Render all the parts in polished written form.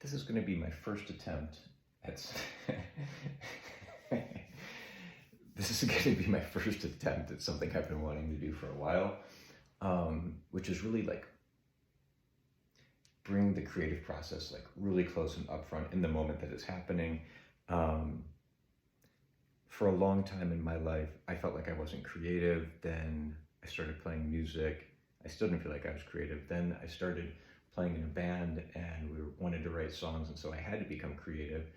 This is going to be my first attempt at this is going to be my first attempt at something I've been wanting to do for a while, which is really like bring the creative process like really close and upfront in the moment that it's happening. For a long time in my life, I felt like I wasn't creative. Then I started playing music. I still didn't feel like I was creative. Then I started playing in a band and we wanted to write songs, and so I had to become creative.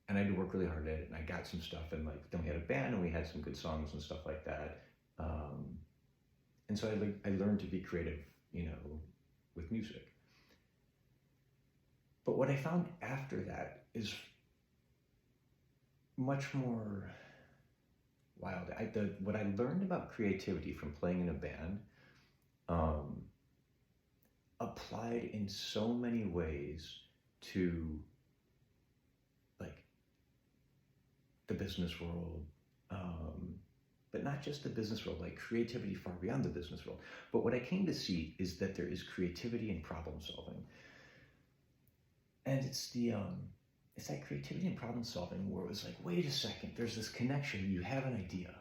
And I had to work really hard at it, and I got some stuff, and like then we had a band and we had some good songs and stuff like that. And so I learned to be creative, with music. But what I found after that is much more wild. What I learned about creativity from playing in a band applied in so many ways to like the business world, but not just the business world, like creativity far beyond the business world. But what I came to see is that there is creativity in problem solving. And it's that creativity and problem solving where it was like, wait a second, there's this connection. You have an idea.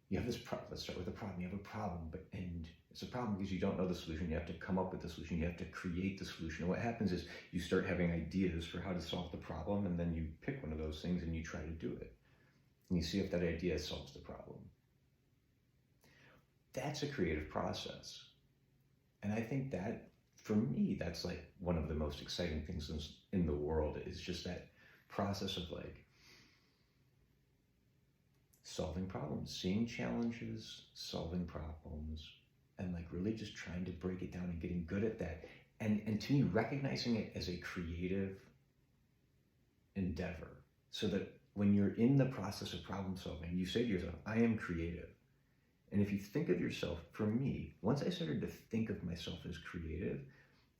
You have this problem. Let's start with the problem. You have a problem, and it's a problem because you don't know the solution. You have to come up with the solution. You have to create the solution. And what happens is you start having ideas for how to solve the problem, and then you pick one of those things and you try to do it. And you see if that idea solves the problem. That's a creative process. And I think that, for me, that's like one of the most exciting things in the world, is just that process of like solving problems, seeing challenges, solving problems, and like really just trying to break it down and getting good at that. And to me, recognizing it as a creative endeavor, so that when you're in the process of problem solving, you say to yourself, I am creative. And if you think of yourself, for me, once I started to think of myself as creative,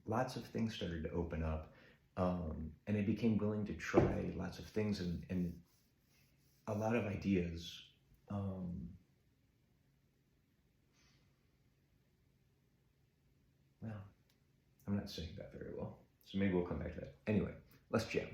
lots of things started to open up. And I became willing to try lots of things, and a lot of ideas. Well, I'm not saying that very well, so maybe we'll come back to that. Anyway, let's jam.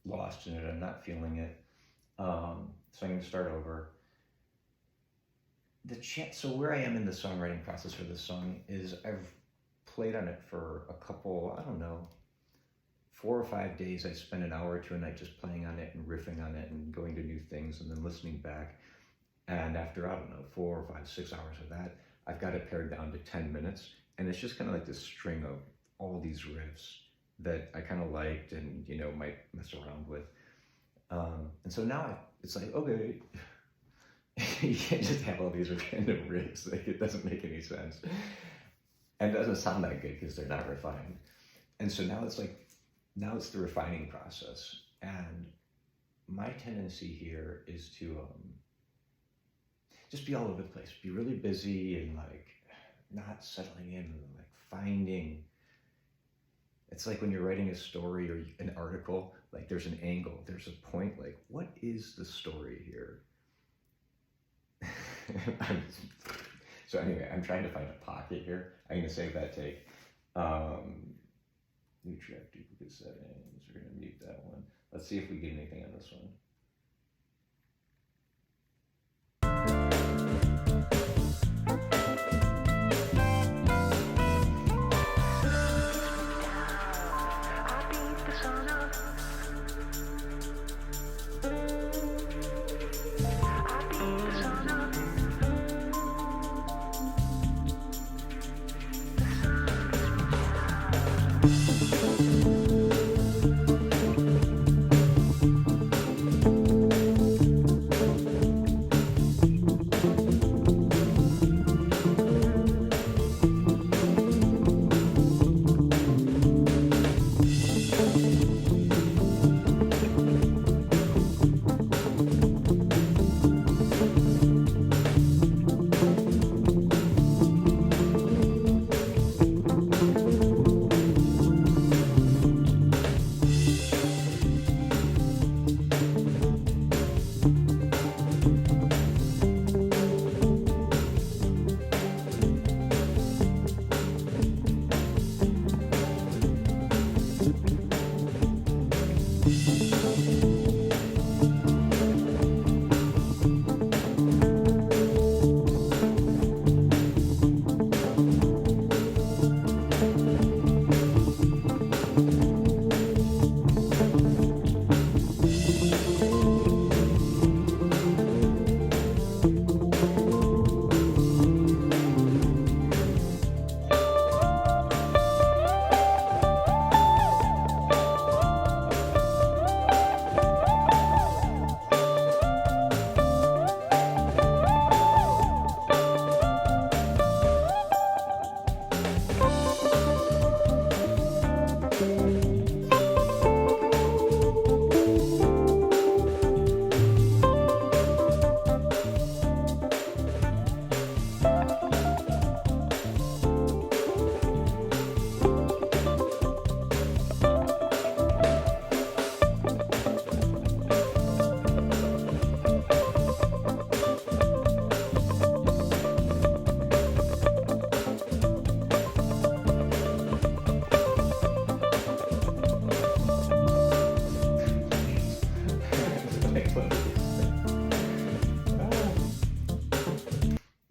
Lost in it. I'm not feeling it. So I'm going to start over. So where I am in the songwriting process for this song is I've played on it for a couple, I don't know, 4 or 5 days. I spent an hour or two a night just playing on it and riffing on it and going to new things and then listening back. And after, I don't know, 4 or 5, 6 hours of that, I've got it pared down to 10 minutes. And it's just kind of like this string of all these riffs that I kind of liked and, might mess around with. And so now it's like, okay, you can't just have all these random riffs. Like, it doesn't make any sense. And it doesn't sound that good because they're not refined. And so now it's the refining process. And my tendency here is to just be all over the place, be really busy and like not settling in, and like finding It's like when you're writing a story or an article, like there's an angle, there's a point, like what is the story here? So anyway, I'm trying to find a pocket here. I'm gonna save that take. New track duplicate settings. We're gonna mute that one. Let's see if we get anything on this one.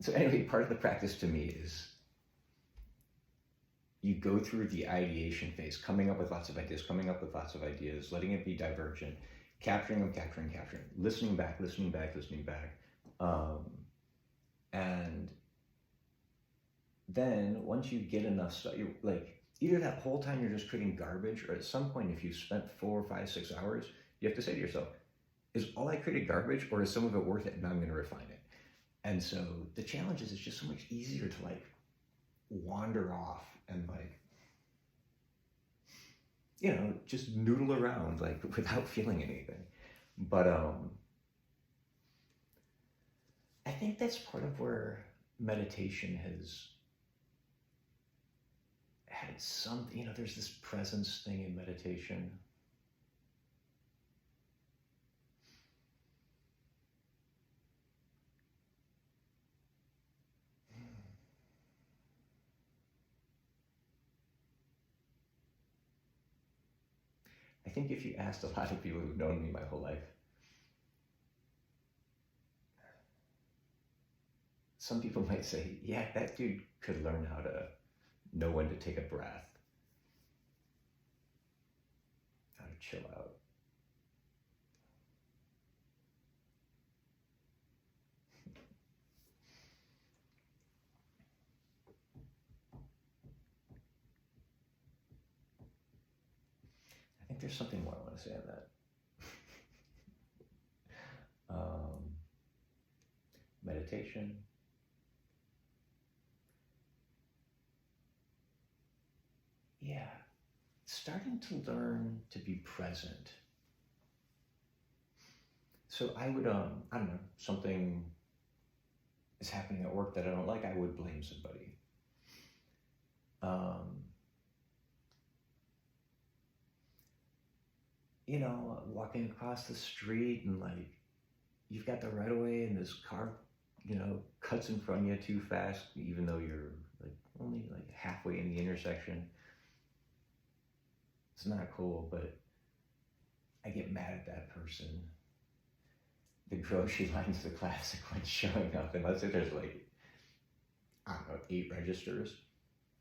So anyway, part of the practice to me is you go through the ideation phase, coming up with lots of ideas, letting it be divergent, capturing them, capturing, listening back. And then once you get enough stuff, you're like, either that whole time you're just creating garbage, or at some point, if you've spent 4, 5, 6 hours, you have to say to yourself, is all I created garbage, or is some of it worth it, and I'm going to refine it? And so the challenge is, it's just so much easier to like wander off and like, you know, just noodle around like without feeling anything. But I think that's part of where meditation has had some, you know, there's this presence thing in meditation. I think if you asked a lot of people who've known me my whole life, some people might say, yeah, that dude could learn how to know when to take a breath, how to chill out. I think there's something more I want to say on that. Meditation. Yeah, starting to learn to be present. So I would, I don't know, something is happening at work that I don't like, I would blame somebody. walking across the street and like you've got the right of way and this car, cuts in front of you too fast, even though you're like only like halfway in the intersection. It's not cool, but I get mad at that person. The grocery line's the classic one showing up, and let's say there's like, I don't know, 8 registers,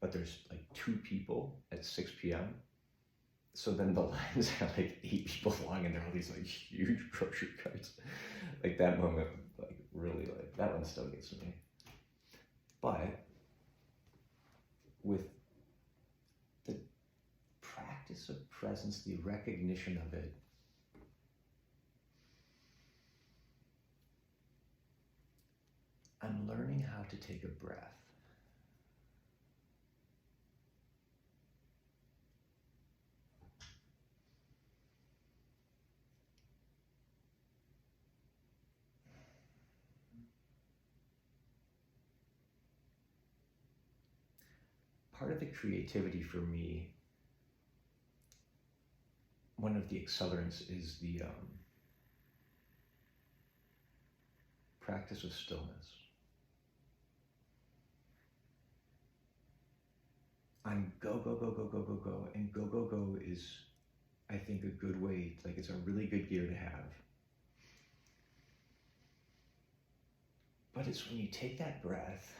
but there's like 2 people at 6 p.m. So then the lines are like 8 people long, and there are all these like huge grocery carts. Like that moment, like really, like that one still gets me. But with the practice of presence, the recognition of it, I'm learning how to take a breath. Part of the creativity for me, one of the accelerants is the practice of stillness. I'm go, go, go, go, go, go, go. And go, go, go is, I think, a good way, like it's a really good gear to have. But it's when you take that breath,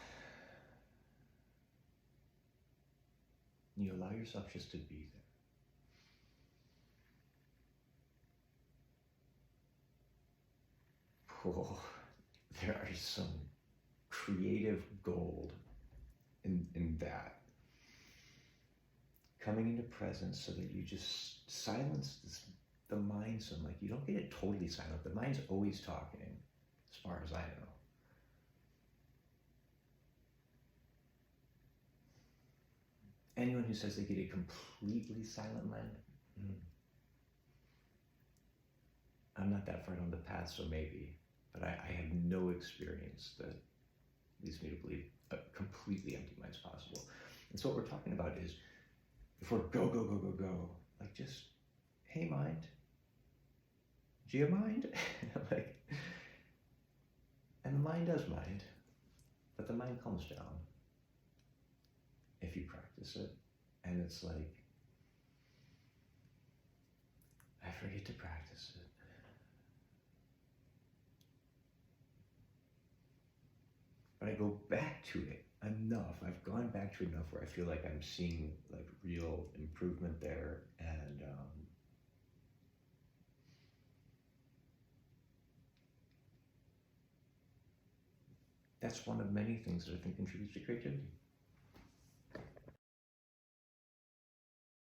and you allow yourself just to be there. Oh, there are some creative gold in that. Coming into presence so that you just silence the mind some, like you don't get it totally silent. The mind's always talking, as far as I know. Anyone who says they get a completely silent mind, I'm not that far down the path, so maybe, but I have no experience that leads me to believe a completely empty mind is possible. And so what we're talking about is, if we're go, go, go, go, go, like just, hey mind, do you mind? Like, and the mind does mind, but the mind calms down if you practice it. And it's like, I forget to practice it. But I go back to it enough. I've gone back to it enough where I feel like I'm seeing like real improvement there. And that's one of many things that I think contributes to creativity.